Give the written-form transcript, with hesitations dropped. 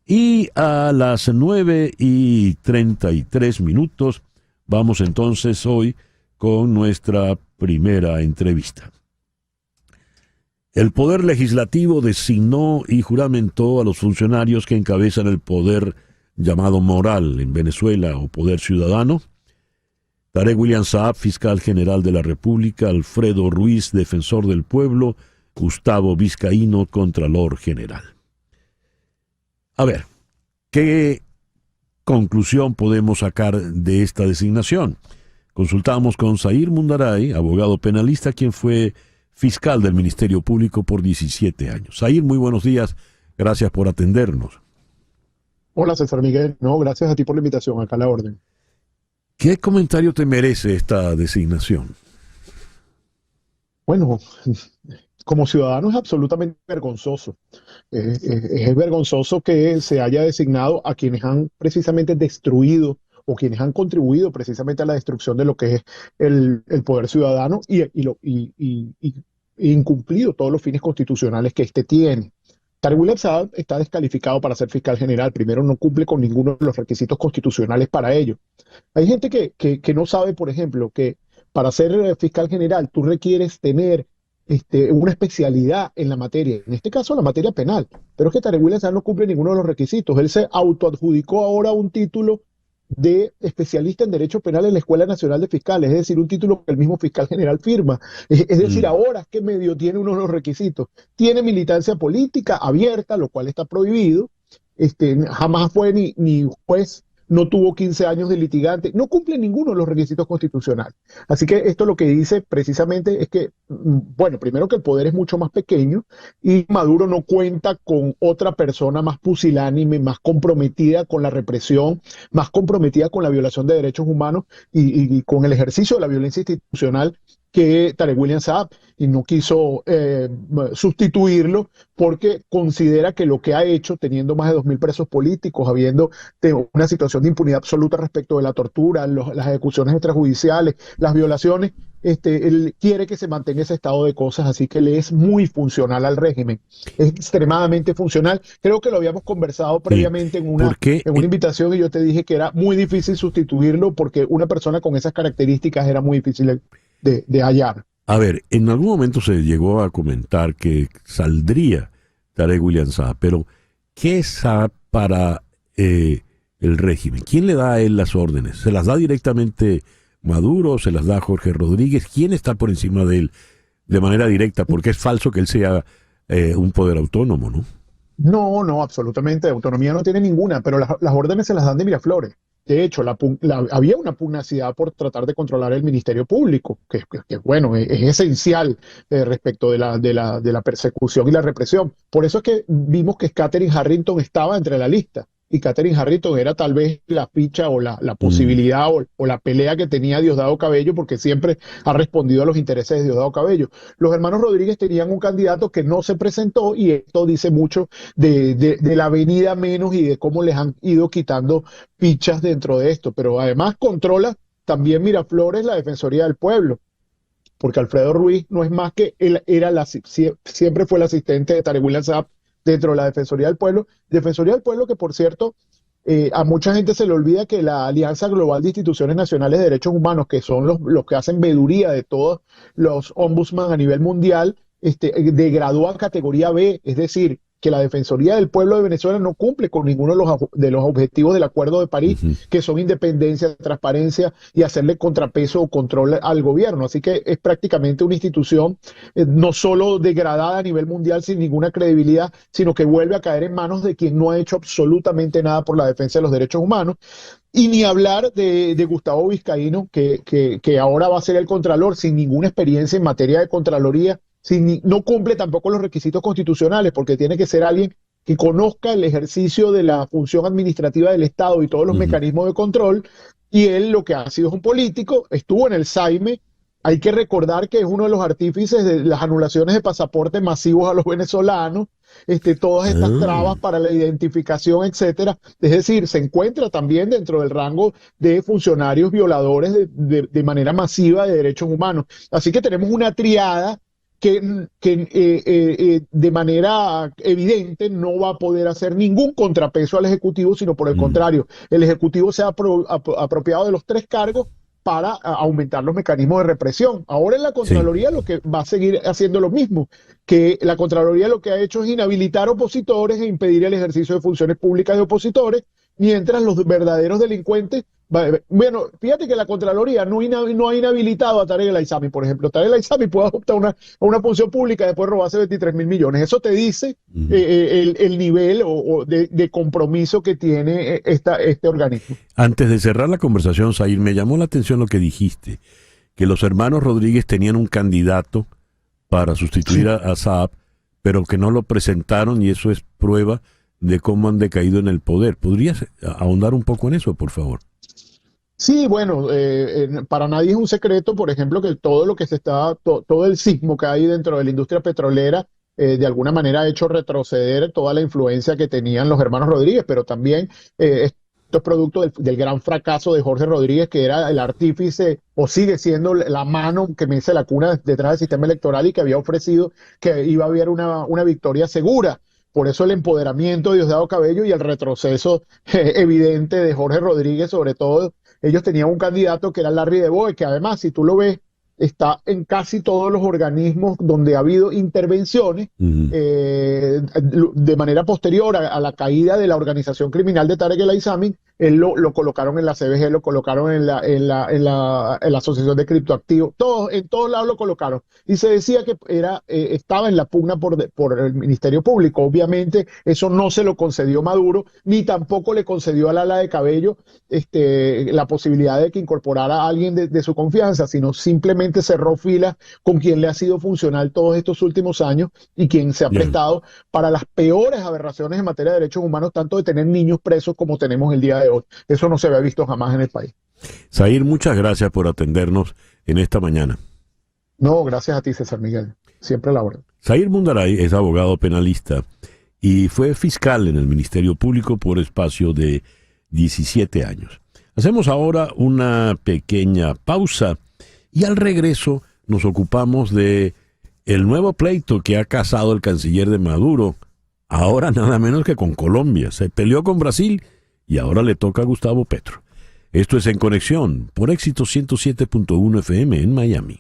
Y a las 9:33 vamos entonces hoy con nuestra primera entrevista. El Poder Legislativo designó y juramentó a los funcionarios que encabezan el poder llamado moral en Venezuela o poder ciudadano. Tarek William Saab, fiscal general de la República; Alfredo Ruiz, defensor del pueblo; Gustavo Vizcaíno, contralor general. A ver, ¿qué conclusión podemos sacar de esta designación? Consultamos con Zair Mundaray, abogado penalista, quien fue fiscal del Ministerio Público por 17 años. Zair, muy buenos días. Gracias por atendernos. Hola, César Miguel. No, gracias a ti por la invitación. Acá a la orden. ¿Qué comentario te merece esta designación? Bueno, como ciudadano es absolutamente vergonzoso. Es vergonzoso que se haya designado a quienes han precisamente destruido o quienes han contribuido precisamente a la destrucción de lo que es el poder ciudadano y incumplido todos los fines constitucionales que éste tiene. Tarek William Saab está descalificado para ser fiscal general. Primero, no cumple con ninguno de los requisitos constitucionales para ello. Hay gente que no sabe, por ejemplo, que para ser fiscal general tú requieres tener una especialidad en la materia, en este caso la materia penal, pero es que Tarek William Saab no cumple ninguno de los requisitos. Él se autoadjudicó ahora un título de especialista en Derecho Penal en la Escuela Nacional de Fiscales, es decir, un título que el mismo fiscal general firma. Es decir, ahora es que medio tiene uno de los requisitos. Tiene militancia política abierta, lo cual está prohibido. Jamás fue ni juez, no tuvo 15 años de litigante, no cumple ninguno de los requisitos constitucionales. Así que esto lo que dice precisamente es que, bueno, primero que el poder es mucho más pequeño y Maduro no cuenta con otra persona más pusilánime, más comprometida con la represión, más comprometida con la violación de derechos humanos y con el ejercicio de la violencia institucional que Tarek William Saab, y no quiso sustituirlo porque considera que lo que ha hecho, teniendo más de 2.000 presos políticos, habiendo una situación de impunidad absoluta respecto de la tortura, las ejecuciones extrajudiciales, las violaciones, él quiere que se mantenga ese estado de cosas, así que le es muy funcional al régimen, es extremadamente funcional. Creo que lo habíamos conversado previamente en una invitación y yo te dije que era muy difícil sustituirlo porque una persona con esas características era muy difícil de hallar. A ver, en algún momento se llegó a comentar que saldría Tarek William Saab, pero ¿qué es Saab para el régimen? ¿Quién le da a él las órdenes? ¿Se las da directamente Maduro? ¿Se las da Jorge Rodríguez? ¿Quién está por encima de él de manera directa? Porque es falso que él sea un poder autónomo, ¿no? No, absolutamente. Autonomía no tiene ninguna, pero las órdenes se las dan de Miraflores. De hecho, había una pugnacidad por tratar de controlar el Ministerio Público, que bueno, es esencial respecto de la persecución y la represión. Por eso es que vimos que Catherine Harrington estaba entre la lista. Y Catherine Harrington era tal vez la ficha o la posibilidad o la pelea que tenía Diosdado Cabello, porque siempre ha respondido a los intereses de Diosdado Cabello. Los hermanos Rodríguez tenían un candidato que no se presentó y esto dice mucho de la venida menos y de cómo les han ido quitando fichas dentro de esto. Pero además controla también Miraflores, la Defensoría del Pueblo, porque Alfredo Ruiz no es más que él siempre fue el asistente de Tarek William Saab dentro de la Defensoría del Pueblo que, por cierto, a mucha gente se le olvida que la Alianza Global de Instituciones Nacionales de Derechos Humanos, que son los que hacen veeduría de todos los ombudsman a nivel mundial, degradó a categoría B, es decir, que la Defensoría del Pueblo de Venezuela no cumple con ninguno de los objetivos del Acuerdo de París, que son independencia, transparencia y hacerle contrapeso o control al gobierno. Así que es prácticamente una institución no solo degradada a nivel mundial sin ninguna credibilidad, sino que vuelve a caer en manos de quien no ha hecho absolutamente nada por la defensa de los derechos humanos. Y ni hablar de Gustavo Vizcaíno, que ahora va a ser el contralor sin ninguna experiencia en materia de contraloría, no cumple tampoco los requisitos constitucionales, porque tiene que ser alguien que conozca el ejercicio de la función administrativa del Estado y todos los mecanismos de control, y él lo que ha sido es un político, estuvo en el SAIME. Hay que recordar que es uno de los artífices de las anulaciones de pasaportes masivos a los venezolanos, todas estas trabas para la identificación, etcétera. Es decir, se encuentra también dentro del rango de funcionarios violadores de manera masiva de derechos humanos. Así que tenemos una triada de manera evidente no va a poder hacer ningún contrapeso al Ejecutivo, sino por el contrario, el Ejecutivo se ha apropiado de los tres cargos para aumentar los mecanismos de represión. Ahora en la Contraloría lo que va a seguir haciendo lo mismo, que la Contraloría lo que ha hecho es inhabilitar opositores e impedir el ejercicio de funciones públicas de opositores, mientras los verdaderos delincuentes. Bueno, fíjate que la Contraloría no ha inhabilitado a Tarek El Aissami, por ejemplo. Tarek El Aissami puede optar a una función pública y después robarse 23.000 millones. Eso te dice el nivel de compromiso que tiene este organismo. Antes de cerrar la conversación, Zahir, me llamó la atención lo que dijiste, que los hermanos Rodríguez tenían un candidato para sustituir a Saab, pero que no lo presentaron, y eso es prueba de cómo han decaído en el poder. ¿Podrías ahondar un poco en eso, por favor? Sí, bueno, para nadie es un secreto, por ejemplo, que todo lo que todo el sismo que hay dentro de la industria petrolera, de alguna manera ha hecho retroceder toda la influencia que tenían los hermanos Rodríguez, pero también esto es producto del gran fracaso de Jorge Rodríguez, que era el artífice, o sigue siendo la mano que mece la cuna detrás del sistema electoral, y que había ofrecido que iba a haber una victoria segura. Por eso el empoderamiento de Diosdado Cabello y el retroceso evidente de Jorge Rodríguez, sobre todo. Ellos tenían un candidato que era Larry de Boe, que además, si tú lo ves, está en casi todos los organismos donde ha habido intervenciones de manera posterior a la caída de la organización criminal de Tarek El Aissami. Él lo colocaron en la CBG, lo colocaron en la Asociación de Criptoactivos, en todos lados lo colocaron. Y se decía que estaba en la pugna por el Ministerio Público. Obviamente eso no se lo concedió Maduro, ni tampoco le concedió al ala de Cabello la posibilidad de que incorporara a alguien de su confianza, sino simplemente cerró filas con quien le ha sido funcional todos estos últimos años y quien se ha prestado para las peores aberraciones en materia de derechos humanos, tanto de tener niños presos como tenemos el día de hoy. Eso no se había visto jamás en el país. Zahir, muchas gracias por atendernos en esta mañana. No, gracias a ti, César Miguel. Siempre a la orden. Zahir Mundaray es abogado penalista y fue fiscal en el Ministerio Público por espacio de 17 años. Hacemos ahora una pequeña pausa y al regreso nos ocupamos de el nuevo pleito que ha casado el canciller de Maduro, ahora nada menos que con Colombia. Se peleó con Brasil y ahora le toca a Gustavo Petro. Esto es En Conexión por Éxito 107.1 FM en Miami.